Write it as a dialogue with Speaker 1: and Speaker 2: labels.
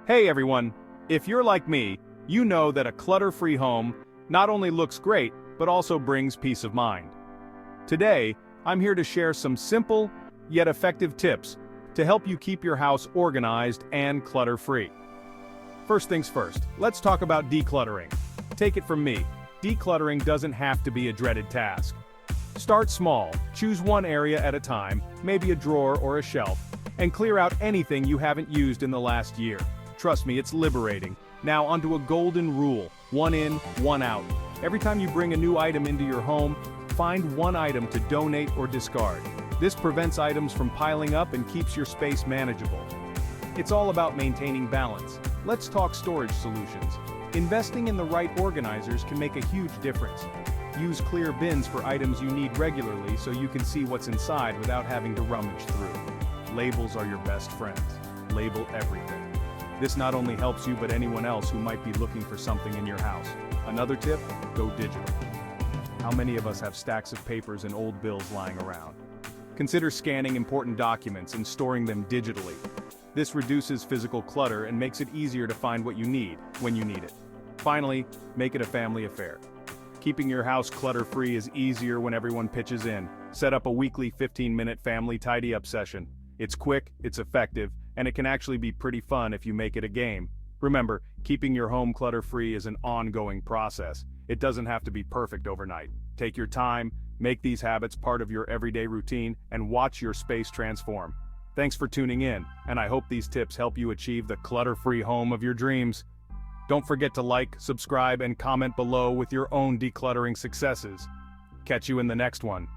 Speaker 1: Hey everyone, if you're like me, you know that a clutter-free home not only looks great, but also brings peace of mind. Today, I'm here to share some simple, yet effective tips to help you keep your house organized and clutter-free. First things first, let's talk about decluttering. Take it from me, decluttering doesn't have to be a dreaded task. Start small, choose one area at a time, maybe a drawer or a shelf, and clear out anything you haven't used in the last year. Trust me, it's liberating. Now onto a golden rule, one in, one out. Every time you bring a new item into your home, find one item to donate or discard. This prevents items from piling up and keeps your space manageable. It's all about maintaining balance. Let's talk storage solutions. Investing in the right organizers can make a huge difference. Use clear bins for items you need regularly so you can see what's inside without having to rummage through. Labels are your best friends. Label everything. This not only helps you but anyone else who might be looking for something in your house. Another tip, go digital. How many of us have stacks of papers and old bills lying around? Consider scanning important documents and storing them digitally. This reduces physical clutter and makes it easier to find what you need, when you need it. Finally, make it a family affair. Keeping your house clutter-free is easier when everyone pitches in. Set up a weekly 15-minute family tidy-up session. It's quick, it's effective, and it can actually be pretty fun if you make it a game. Remember, keeping your home clutter-free is an ongoing process. It doesn't have to be perfect overnight. Take your time, make these habits part of your everyday routine, and watch your space transform. Thanks for tuning in, and I hope these tips help you achieve the clutter-free home of your dreams. Don't forget to like, subscribe, and comment below with your own decluttering successes. Catch you in the next one.